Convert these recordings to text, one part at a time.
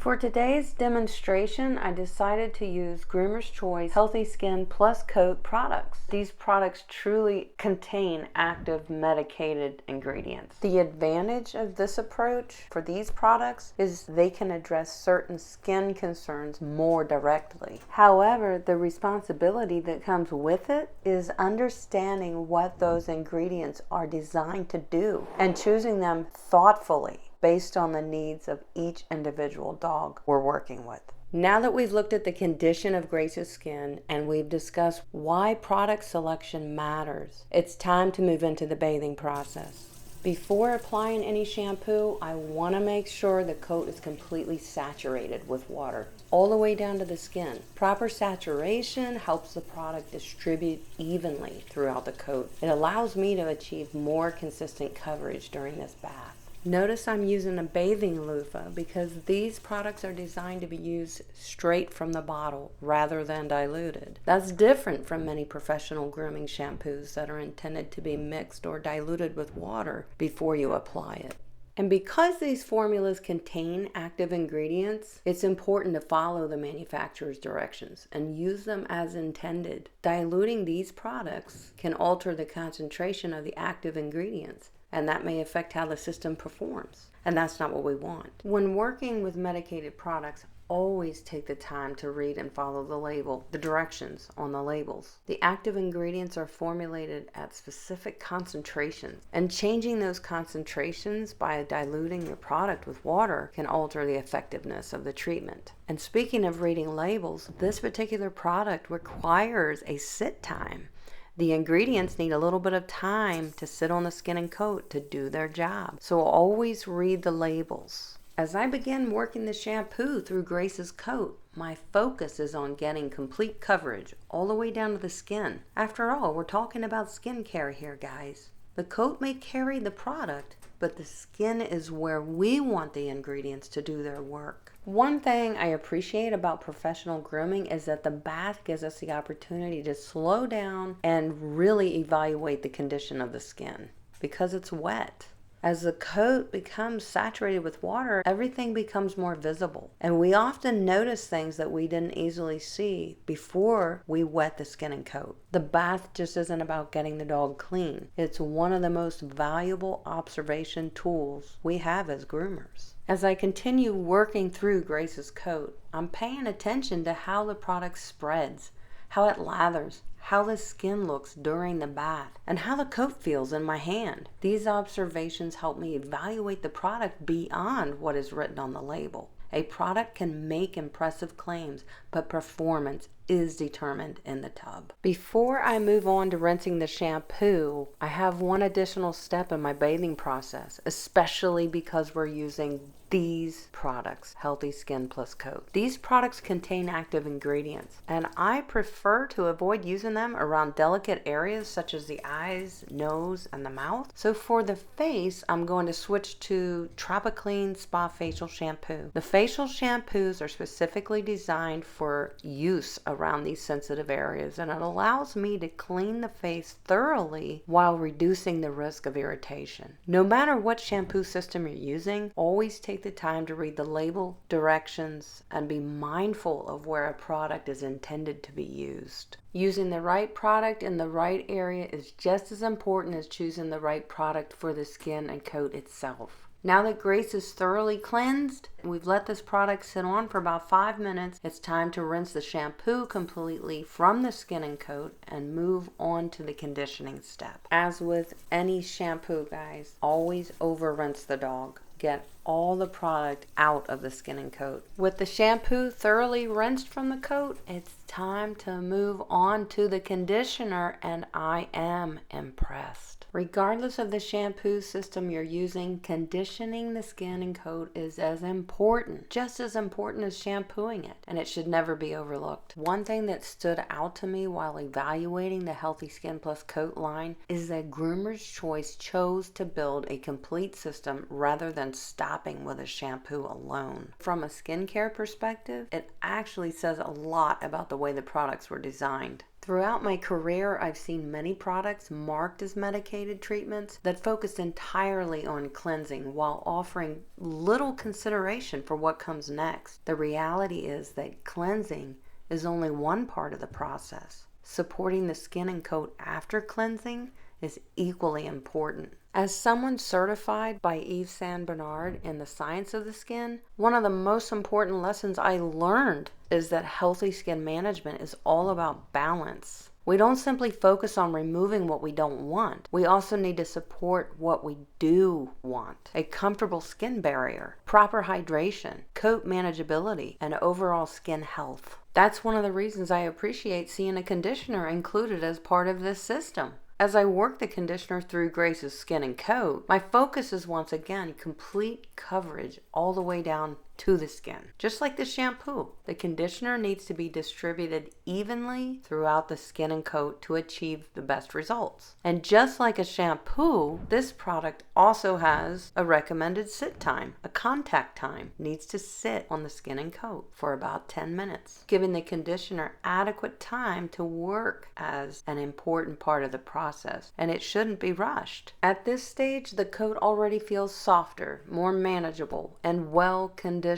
For today's demonstration, I decided to use Groomer's Choice Healthy Skin Plus Coat products. These products truly contain active medicated ingredients. The advantage of this approach for these products is they can address certain skin concerns more directly. However, the responsibility that comes with it is understanding what those ingredients are designed to do and choosing them thoughtfully, based on the needs of each individual dog we're working with. Now that we've looked at the condition of Grace's skin and we've discussed why product selection matters, it's time to move into the bathing process. Before applying any shampoo, I want to make sure the coat is completely saturated with water, all the way down to the skin. Proper saturation helps the product distribute evenly throughout the coat. It allows me to achieve more consistent coverage during this bath. Notice I'm using a bathing loofah because these products are designed to be used straight from the bottle rather than diluted. That's different from many professional grooming shampoos that are intended to be mixed or diluted with water before you apply it. And because these formulas contain active ingredients, it's important to follow the manufacturer's directions and use them as intended. Diluting these products can alter the concentration of the active ingredients, and that may affect how the system performs. And that's not what we want. When working with medicated products, always take the time to read and follow the label, the directions on the labels. The active ingredients are formulated at specific concentrations, and changing those concentrations by diluting your product with water can alter the effectiveness of the treatment. And speaking of reading labels, this particular product requires a sit time. The ingredients need a little bit of time to sit on the skin and coat to do their job. So always read the labels. As I begin working the shampoo through Grace's coat, my focus is on getting complete coverage all the way down to the skin. After all, we're talking about skincare here, guys. The coat may carry the product, but the skin is where we want the ingredients to do their work. One thing I appreciate about professional grooming is that the bath gives us the opportunity to slow down and really evaluate the condition of the skin because it's wet. As the coat becomes saturated with water, everything becomes more visible. And we often notice things that we didn't easily see before we wet the skin and coat. The bath just isn't about getting the dog clean. It's one of the most valuable observation tools we have as groomers. As I continue working through Grace's coat, I'm paying attention to how the product spreads, how it lathers, how the skin looks during the bath, and how the coat feels in my hand. These observations help me evaluate the product beyond what is written on the label. A product can make impressive claims, but performance is determined in the tub. Before I move on to rinsing the shampoo, I have one additional step in my bathing process, especially because we're using these products, Healthy Skin Plus Coat. These products contain active ingredients, and I prefer to avoid using them around delicate areas such as the eyes, nose, and the mouth. So for the face, I'm going to switch to TropiClean Spa Facial Shampoo. The facial shampoos are specifically designed for use around these sensitive areas, and it allows me to clean the face thoroughly while reducing the risk of irritation. No matter what shampoo system you're using, always take the time to read the label, directions, and be mindful of where a product is intended to be used. Using the right product in the right area is just as important as choosing the right product for the skin and coat itself. Now that Grace is thoroughly cleansed, we've let this product sit on for about 5 minutes. It's time to rinse the shampoo completely from the skin and coat and move on to the conditioning step. As with any shampoo, guys, always over rinse the dog. Get all the product out of the skin and coat. With the shampoo thoroughly rinsed from the coat, it's time to move on to the conditioner, and I am impressed. Regardless of the shampoo system you're using, conditioning the skin and coat is as important, just as important as shampooing it, and it should never be overlooked. One thing that stood out to me while evaluating the Healthy Skin Plus Coat line is that Groomer's Choice chose to build a complete system rather than stopping with a shampoo alone. From a skincare perspective, it actually says a lot about the way the products were designed. Throughout my career, I've seen many products marked as medicated treatments that focus entirely on cleansing while offering little consideration for what comes next. The reality is that cleansing is only one part of the process. Supporting the skin and coat after cleansing is equally important. As someone certified by Yves Saint Bernard in the science of the skin, one of the most important lessons I learned is that healthy skin management is all about balance. We don't simply focus on removing what we don't want. We also need to support what we do want. A comfortable skin barrier, proper hydration, coat manageability, and overall skin health. That's one of the reasons I appreciate seeing a conditioner included as part of this system. As I work the conditioner through Grace's skin and coat, my focus is once again complete coverage all the way down to the skin. Just like the shampoo, the conditioner needs to be distributed evenly throughout the skin and coat to achieve the best results. And just like a shampoo, this product also has a recommended sit time. A contact time needs to sit on the skin and coat for about 10 minutes, giving the conditioner adequate time to work as an important part of the process, and it shouldn't be rushed. At this stage, the coat already feels softer, more manageable, and well conditioned.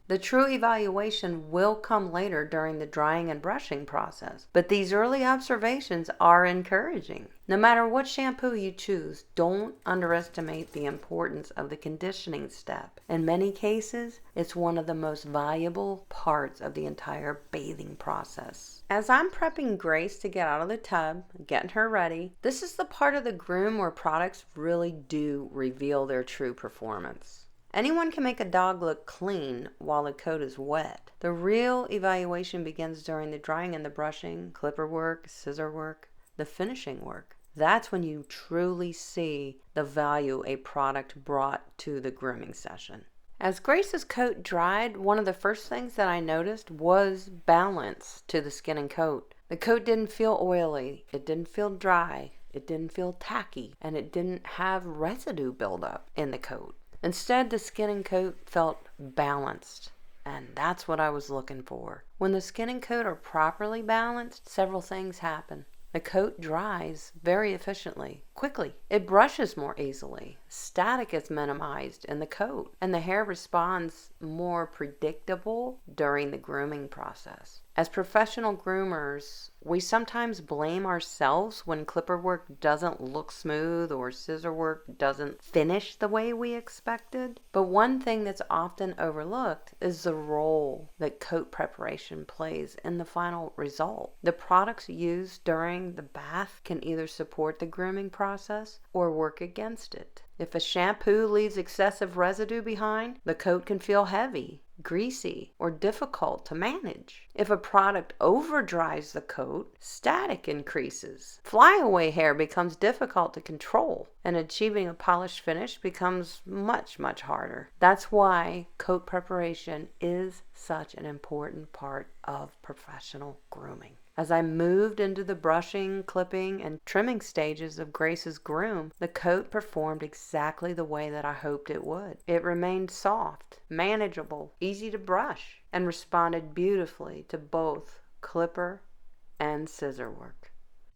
The true evaluation will come later during the drying and brushing process, but these early observations are encouraging. No matter what shampoo you choose, don't underestimate the importance of the conditioning step. In many cases, it's one of the most valuable parts of the entire bathing process. As I'm prepping Grace to get out of the tub, getting her ready, this is the part of the groom where products really do reveal their true performance. Anyone can make a dog look clean while the coat is wet. The real evaluation begins during the drying and the brushing, clipper work, scissor work, the finishing work. That's when you truly see the value a product brought to the grooming session. As Grace's coat dried, one of the first things that I noticed was balance to the skin and coat. The coat didn't feel oily, it didn't feel dry, it didn't feel tacky, and it didn't have residue buildup in the coat. Instead, the skin and coat felt balanced, and that's what I was looking for. When the skin and coat are properly balanced, several things happen. The coat dries very efficiently, quickly. It brushes more easily. Static is minimized in the coat, and the hair responds more predictable during the grooming process. As professional groomers, we sometimes blame ourselves when clipper work doesn't look smooth or scissor work doesn't finish the way we expected. But one thing that's often overlooked is the role that coat preparation plays in the final result. The products used during the bath can either support the grooming process or work against it. If a shampoo leaves excessive residue behind, the coat can feel heavy, greasy, or difficult to manage. If a product over dries the coat, static increases. Flyaway hair becomes difficult to control, and achieving a polished finish becomes much harder. That's why coat preparation is such an important part of professional grooming. As I moved into the brushing, clipping, and trimming stages of Grace's groom, the coat performed exactly the way that I hoped it would. It remained soft, manageable, easy to brush, and responded beautifully to both clipper and scissor work.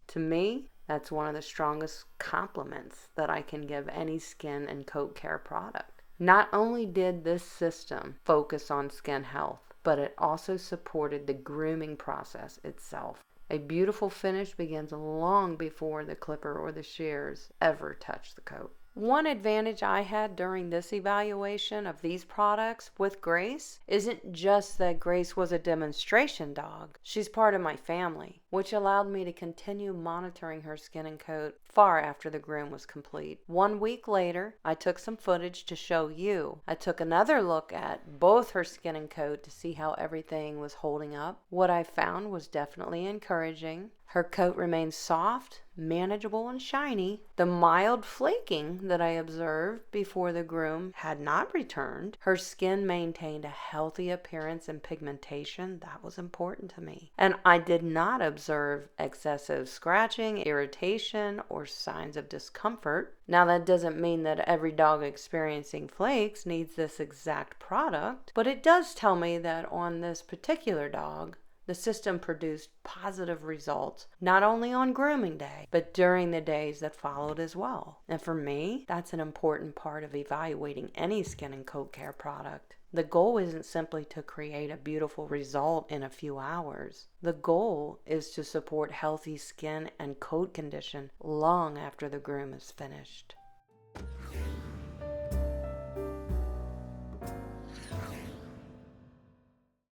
To me, that's one of the strongest compliments that I can give any skin and coat care product. Not only did this system focus on skin health, but it also supported the grooming process itself. A beautiful finish begins long before the clipper or the shears ever touch the coat. One advantage I had during this evaluation of these products with Grace isn't just that Grace was a demonstration dog. She's part of my family, which allowed me to continue monitoring her skin and coat far after the groom was complete. 1 week later, I took some footage to show you. I took another look at both her skin and coat to see how everything was holding up. What I found was definitely encouraging. Her coat remained soft, manageable, and shiny. The mild flaking that I observed before the groom had not returned. Her skin maintained a healthy appearance and pigmentation. That was important to me. And I did not observe excessive scratching, irritation, or signs of discomfort. Now, that doesn't mean that every dog experiencing flakes needs this exact product, but it does tell me that on this particular dog, The system produced positive results, not only on grooming day, but during the days that followed as well. And for me, that's an important part of evaluating any skin and coat care product. The goal isn't simply to create a beautiful result in a few hours. The goal is to support healthy skin and coat condition long after the groom is finished.